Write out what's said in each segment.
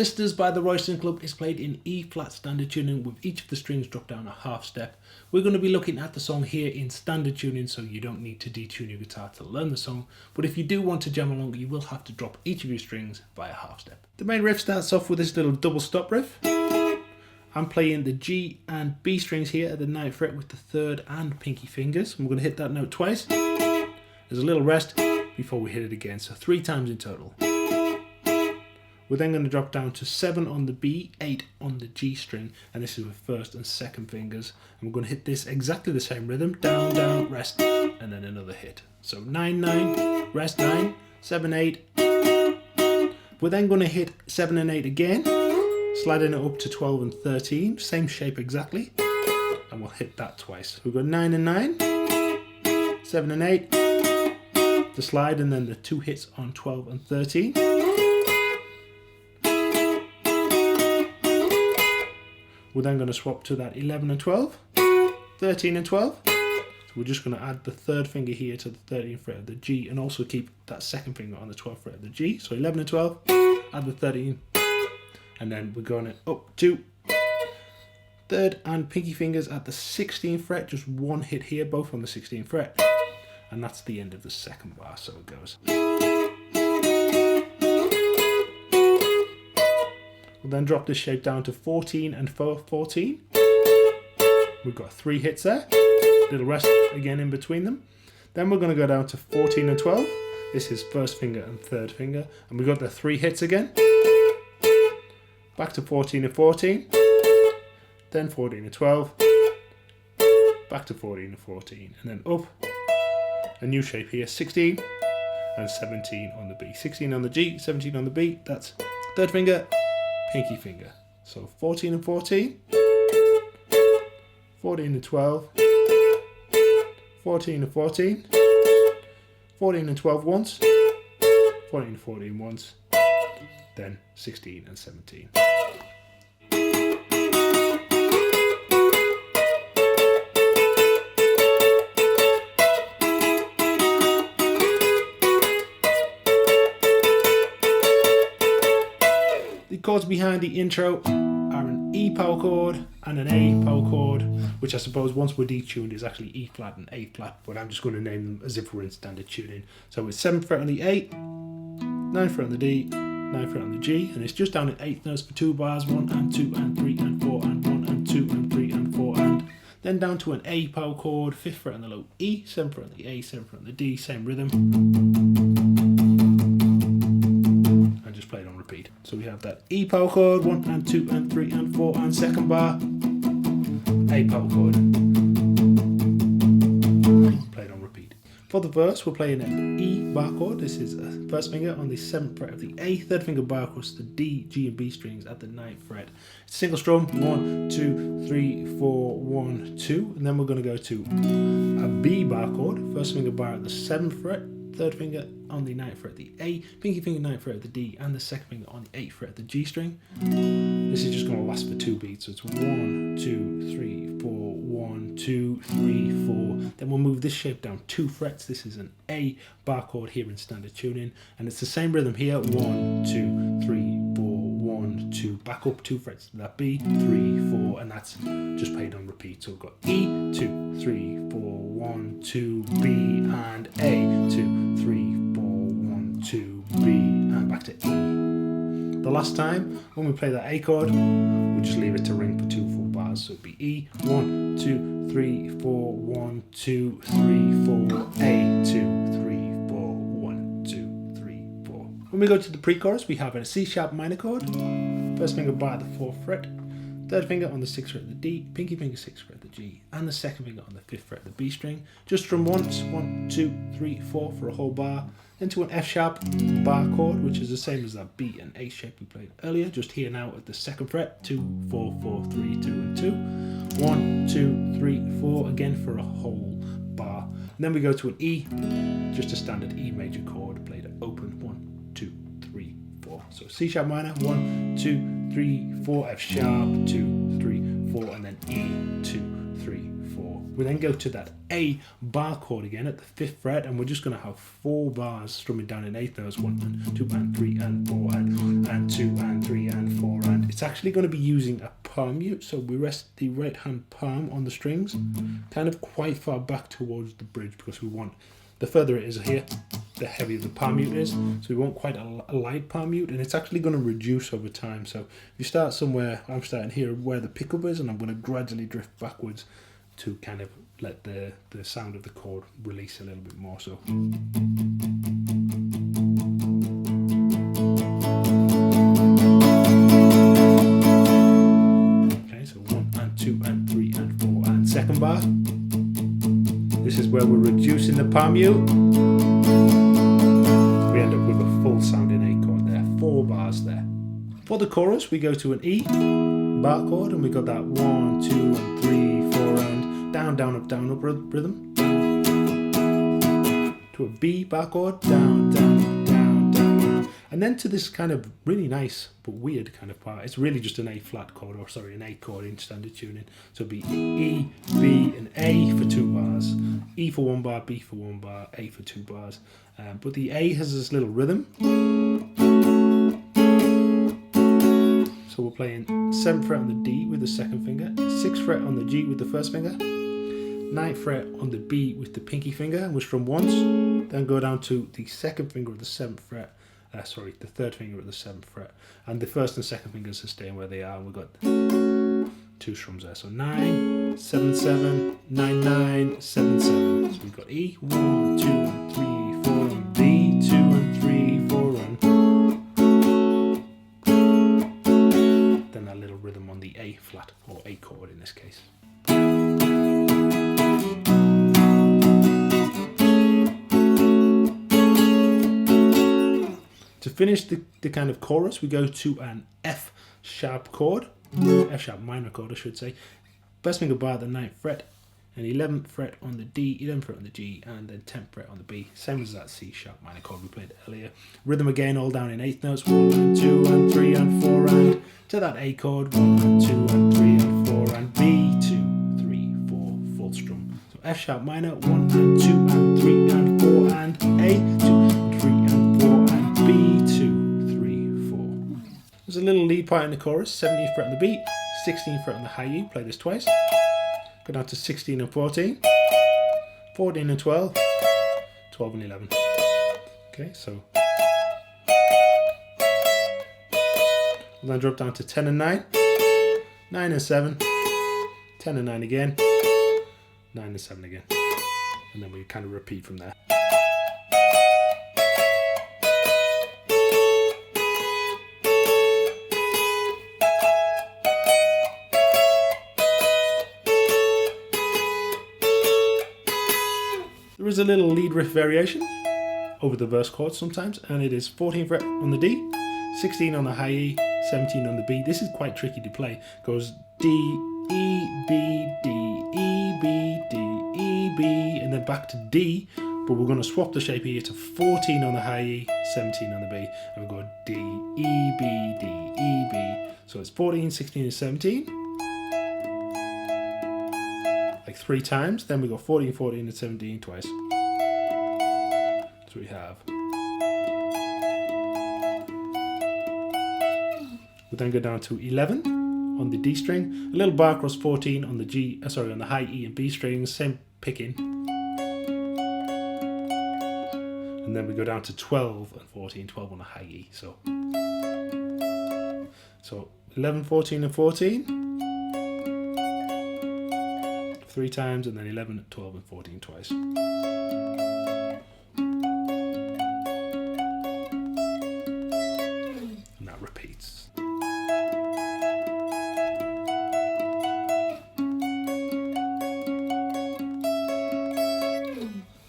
Blisters by the Royston Club is played in E flat standard tuning with each of the strings dropped down a half step. We're going to be looking at the song here in standard tuning, so you don't need to detune your guitar to learn the song, but if you do want to jam along, you will have to drop each of your strings by a half step. The main riff starts off with this little double stop riff. I'm playing the G and B strings here at the 9th fret with the 3rd and pinky fingers. I'm going to hit that note twice. There's a little rest before we hit it again, so 3 times in total. We're then going to drop down to 7 on the B, 8 on the G string, and this is with 1st and 2nd fingers. And we're going to hit this exactly the same rhythm, down, down, rest, and then another hit. So 9, 9, rest 9, 7, 8. We're then going to hit 7 and 8 again, sliding it up to 12 and 13, same shape exactly, and we'll hit that twice. We've got 9 and 9, 7 and 8, the slide, and then the 2 hits on 12 and 13. We're then going to swap to that 11 and 12, 13 and 12. So we're just going to add the 3rd finger here to the 13th fret of the G and also keep that 2nd finger on the 12th fret of the G. So 11 and 12, add the 13, and then we're going up to 3rd and pinky fingers at the 16th fret, just 1 hit here, both on the 16th fret. And that's the end of the 2nd bar, so it goes. We'll then drop this shape down to 14 and 14. We've got 3 hits there, little rest again in between them. Then we're going to go down to 14 and 12. This is 1st finger and 3rd finger, and we've got the 3 hits again. Back to 14 and 14, then 14 and 12, back to 14 and 14, and then up. A new shape here, 16 and 17 on the B. 16 on the G, 17 on the B, that's 3rd finger, pinky finger. So 14 and 14, 14 and 12, 14 and 14, 14 and 12 once, 14 and 14 once, then 16 and 17. The chords behind the intro are an E power chord and an A power chord, which I suppose once we're detuned is actually E flat and A flat, but I'm just going to name them as if we're in standard tuning. So it's 7th fret on the A, 9th fret on the D, 9th fret on the G, and it's just down in 8th notes for 2 bars, 1 and 2 and 3 and 4 and 1 and 2 and 3 and 4 and then down to an A power chord, 5th fret on the low E, 7th fret on the A, 7th fret on the D, same rhythm. And just play it on repeat. So we have that E power chord, 1 and 2 and 3 and 4 and 2nd bar, A power chord. Play it on repeat. For the verse, we're playing an E bar chord. This is a 1st finger on the 7th fret of the A, 3rd finger bar across the D, G and B strings at the 9th fret. It's a single strum, 1, 2, 3, 4, 1, 2, and then we're going to go to a B bar chord, 1st finger bar at the 7th fret, 3rd finger on the 9th fret of the A, pinky finger 9th fret of the D, and the 2nd finger on the 8th fret of the G string. This is just going to last for 2 beats, so it's 1, 2, 3, 4, 1, 2, 3, 4. Then we'll move this shape down 2 frets. This is an A bar chord here in standard tuning, and it's the same rhythm here, 1, 2, 3, 4, 1, 2, back up 2 frets to that B, 3, 4, and that's just played on repeat. So we've got E, 2, 3, 4, 1, 2, B, and A, 2, 3, 4, 1, 2, B, and back to E. The last time, when we play that A chord, we'll just leave it to ring for 2 full bars. So it'd be E, 1, 2, 3, 4, 1, 2, 3, 4, A, 2, 3, 4, 1, 2, 3, 4. When we go to the pre-chorus, we have a C sharp minor chord, 1st finger bar at the 4th fret, 3rd finger on the 6th fret of the D, pinky finger 6th fret of the G, and the 2nd finger on the 5th fret of the B string. Just strum once, 1, 2, 3, 4 for a whole bar, into an F sharp bar chord, which is the same as that B and A shape we played earlier, just here now at the 2nd fret, 2, 4, 4, 3, 2 and 2, 1, 2, 3, 4, again for a whole bar. And then we go to an E, just a standard E major chord, played at open, 1, 2, 3, 4. So C sharp minor, 1, 2, 3, 4, F sharp, 2, 3, 4, and then E, 2, 3, 4. We then go to that A bar chord again at the 5th fret, and we're just going to have 4 bars strumming down in 8th notes. 1 and 2 and 3 and 4 and 2 and 3 and 4. And it's actually going to be using a palm mute, so we rest the right hand palm on the strings, kind of quite far back towards the bridge, because we want, the further it is here, the heavier the palm mute is. So we want quite a light palm mute, and it's actually going to reduce over time. So if you start somewhere, I'm starting here where the pickup is, and I'm going to gradually drift backwards to kind of let the sound of the chord release a little bit more. So okay, so 1 and 2 and 3 and 4, and second bar. This is where we're reducing the palm mute. We end up with a full sounding A chord there, 4 bars there. For the chorus, we go to an E bar chord, and we got that 1, 2 and 3, 4, and down, down, up rhythm. To a B bar chord, down, down, down, down. And then to this kind of really nice but weird kind of part. It's really just an A flat chord, or sorry, an A chord in standard tuning. So it'll be E, B, and A for 2 bars. E for 1 bar, B for 1 bar, A for 2 bars. But the A has this little rhythm. So we're playing 7th fret on the D with the 2nd finger, 6th fret on the G with the 1st finger, 9th fret on the B with the pinky finger, and we strum once, then go down to the 2nd finger of the 7th fret, the 3rd finger of the 7th fret, and the 1st and 2nd fingers are staying where they are, and we've got 2 strums there, so 9, 7, 7, 9, 9, 7, 7, so we've got E, 1, 2, and 3, 4, and B, 2, and 3, 4, and then that little rhythm on the A flat, or A chord in this case. To finish the kind of chorus, we go to an F sharp chord, F sharp minor chord I should say. First finger bar at the 9th fret, and 11th fret on the D, 11th fret on the G, and then 10th fret on the B. Same as that C sharp minor chord we played earlier. Rhythm again, all down in 8th notes, 1 and 2 and 3 and 4, and to that A chord, 1 and 2 and 3 and 4, and B, 2, 3, 4, full strum. So F sharp minor, 1 and 2 and 3 and 4, and A, 2 and 3 and 4, and B, 2, 3, 4. There's a little lead part in the chorus, 17th fret on the B, 16th fret on the high E, play this twice. Go down to 16 and 14, 14 and 12, 12 and 11. Okay, so we'll then drop down to 10 and 9, 9 and 7, 10 and 9 again, 9 and 7 again. And then we kind of repeat from there. There is a little lead riff variation over the verse chords sometimes, and it is 14th fret on the D, 16 on the high E, 17 on the B. This is quite tricky to play. It goes D, E, B, D, E, B, D, E, B, and then back to D, but we're going to swap the shape here to 14 on the high E, 17 on the B, and we go D, E, B, D, E, B. So it's 14, 16, and 17. Like 3 times, then we go 14, 14, and 17 twice. So we have. We then go down to 11 on the D string, a little bar across 14 on the G, on the high E and B strings, same picking. And then we go down to 12 and 14, 12 on the high E. So 11, 14, and 14. 3 times, and then 11, 12, and 14 twice. And that repeats.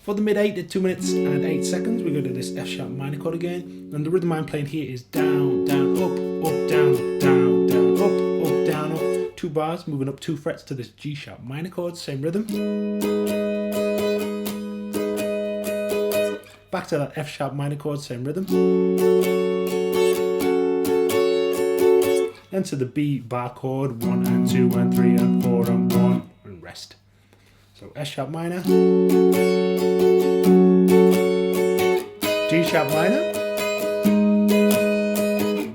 For the mid 8 at 2 minutes and 8 seconds, we go to this F sharp minor chord again, and the rhythm I'm playing here is down, down, up, down, down, down, up, down, up. 2 bars, moving up 2 frets to this G sharp minor chord, same rhythm. Back to that F sharp minor chord, same rhythm. Then to the B bar chord, 1 and 2 and 3 and 4 and 1, and rest. So S sharp minor, G sharp minor,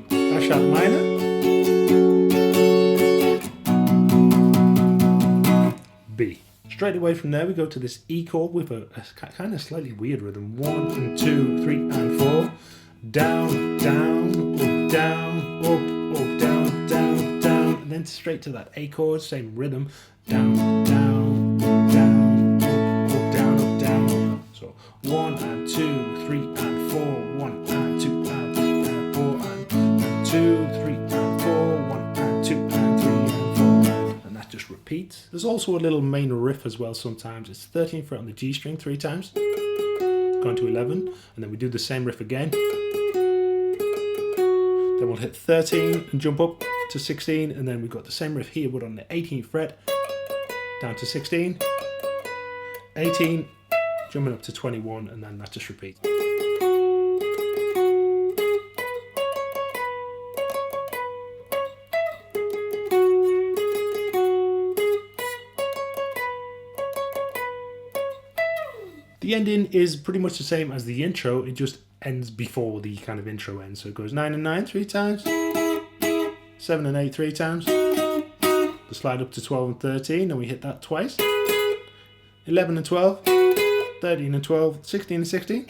A sharp minor, B. Straight away from there we go to this E chord with a kind of slightly weird rhythm. 1 and 2, 3 and 4. Down, down, up, down, up, down, down, down. And then straight to that A chord, same rhythm. Down, down, down, up, down, up. So 1 and 2, 3 and 4. 1 and 2 and 3 and 4 and 2, 3 and 4. 1 and 2 and 3 and 4. And that just repeats. There's also a little main riff as well sometimes. It's 13th fret on the G string 3 times. Going to 11. And then we do the same riff again. Then we'll hit 13 and jump up to 16. And then we've got the same riff here but on the 18th fret. Down to 16, 18, jumping up to 21, and then that just repeats. The ending is pretty much the same as the intro, it just ends before the kind of intro ends. So it goes 9 and 9 3 times, 7 and 8 3 times. The slide up to 12 and 13, and we hit that twice. 11 and 12, 13 and 12, 16 and 16.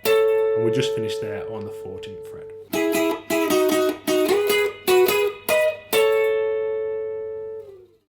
And we just finished there on the 14th fret.